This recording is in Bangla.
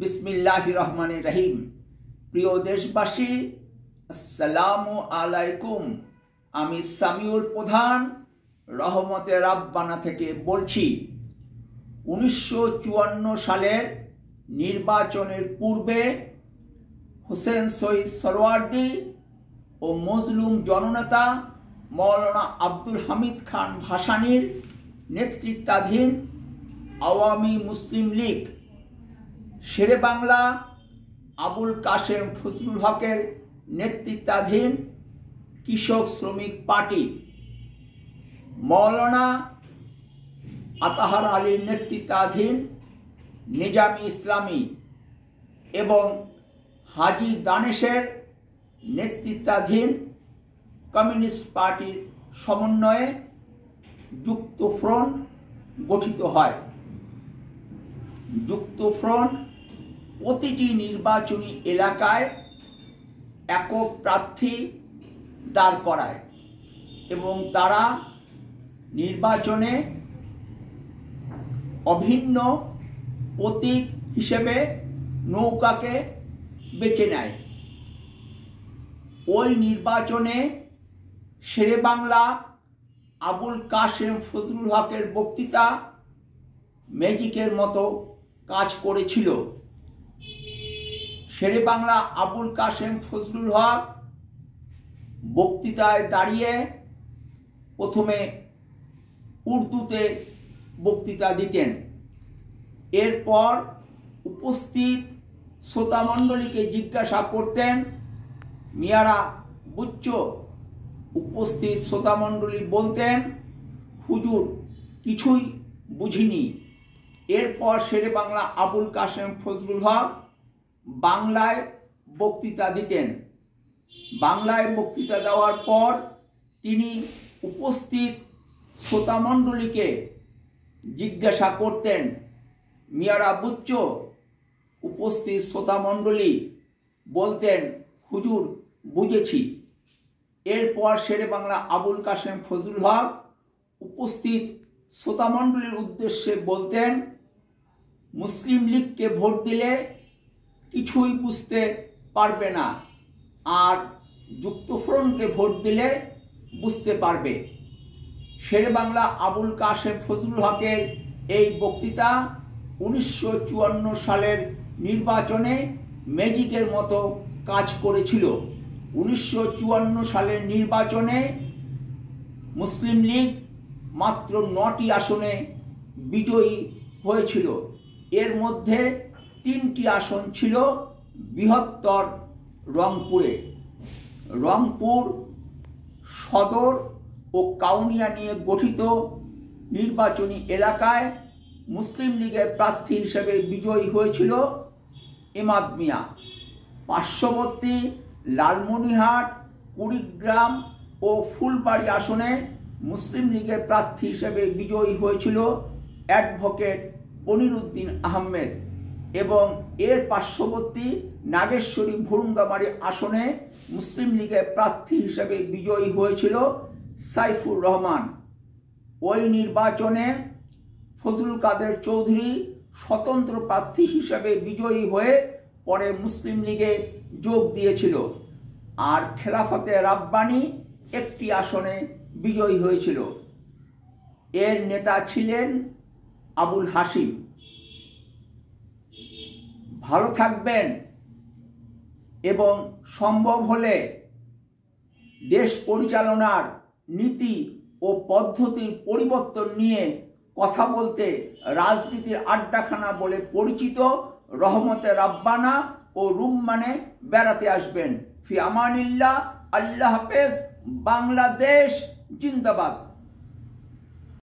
বিসমিল্লাহির রহমানির রহিম। প্রিয় দেশবাসী, আসসালামু আলাইকুম। আমি সামিউল প্রধান রহমতে রাব্বানা থেকে বলছি। 1954 সালের নির্বাচনের পূর্বে হোসেন শহীদ সোহরাওয়ার্দী ও মজলুম জননেতা মৌলানা আব্দুল হামিদ খান ভাসানীর নেতৃত্বাধীন আওয়ামী মুসলিম লীগ, শেরে বাংলা আবুল কাশেম ফজলুল হকের নেতৃত্বাধীন কৃষক শ্রমিক পার্টি, মৌলানা আতাহার আলীর নেতৃত্বাধীন নিজামী ইসলামী এবং হাজী দানেশের নেতৃত্বাধীন কমিউনিস্ট পার্টির সমন্বয়ে যুক্ত ফ্রন্ট গঠিত হয়। যুক্ত ফ্রন্ট প্রতিটি নির্বাচনী এলাকায় একক প্রার্থী দাঁড় করায় এবং তারা নির্বাচনে অভিন্ন প্রতীক হিসেবে নৌকাকে বেছে নেয়। ওই নির্বাচনে শেরে বাংলা আবুল কাশেম ফজলুল হকের বক্তৃতা ম্যাজিকের মতো কাজ করেছিল। শেরে বাংলা আবুল কাশেম ফজলুল হক বক্তৃতায় দাঁড়িয়ে প্রথমে উর্দুতে বক্তৃতা দিতেন। এরপর উপস্থিত শ্রোতামণ্ডলীকে জিজ্ঞাসা করতেন, মিয়ারা বুঝছো? উপস্থিত শ্রোতামণ্ডলী বলতেন, হুজুর কিছুই বুঝিনি। এরপর শেরে বাংলা আবুল কাশেম ফজলুল হক বাংলায় বক্তৃতা দিতেন। বাংলায় বক্তৃতা দেওয়ার পর তিনি উপস্থিত শ্রোতামণ্ডলীকে জিজ্ঞাসা করতেন, মিয়ারা বুঝছো? উপস্থিত শ্রোতামণ্ডলী বলতেন, হুজুর বুঝেছি। এরপর শেরে বাংলা আবুল কাশেম ফজলুল হক উপস্থিত শ্রোতামণ্ডলীর উদ্দেশ্যে বলতেন, মুসলিম লীগকে ভোট দিলে কিছুই বুঝতে পারবে না, আর যুক্তফ্রন্টকে ভোট দিলে বুঝতে পারবে। শেরে বাংলা আবুল কাশেম ফজলুল হকের এই বক্তৃতা 1954 সালের নির্বাচনে ম্যাজিকের মতো কাজ করেছিল। 1954 সালের নির্বাচনে মুসলিম লীগ মাত্র 9টি আসনে বিজয়ী হয়েছিল। এর মধ্যে 3টি আসন ছিল বৃহত্তর রংপুরে। রংপুর সদর ও কাউনিয়া নিয়ে গঠিত নির্বাচনী এলাকায় মুসলিম লীগের প্রার্থী হিসেবে বিজয়ী হয়েছিল এমাদ মিয়া। পার্শ্ববর্তী লালমনিরহাট, কুড়িগ্রাম ও ফুলবাড়ি আসনে মুসলিম লীগের প্রার্থী হিসেবে বিজয়ী হয়েছিল অ্যাডভোকেট পনিরউদ্দিন আহমেদ এবং এর পার্শ্ববর্তী নাগেশ্বরী ভুরুঙ্গামারী আসনে মুসলিম লীগের প্রার্থী হিসেবে বিজয়ী হয়েছিল সাইফুর রহমান। ওই নির্বাচনে ফজলুল কাদের চৌধুরী স্বতন্ত্র প্রার্থী হিসেবে বিজয়ী হয়ে পরে মুসলিম লীগে যোগ দিয়েছিল, আর খেলাফতে রাব্বানী একটি আসনে বিজয়ী হয়েছিল। এর নেতা ছিলেন আবুল হাসিম। ভালো থাকবেন এবং সম্ভব হলে দেশ পরিচালনার নীতি ও পদ্ধতির পরিবর্তন নিয়ে কথা বলতে রাজনীতির আড্ডাখানা বলে পরিচিত রহমতে রাব্বানা ও রুম্মানে বেড়াতে আসবেন। ফি আমানিল্লাহ। আল্লাহ হাফেজ। বাংলাদেশ জিন্দাবাদ।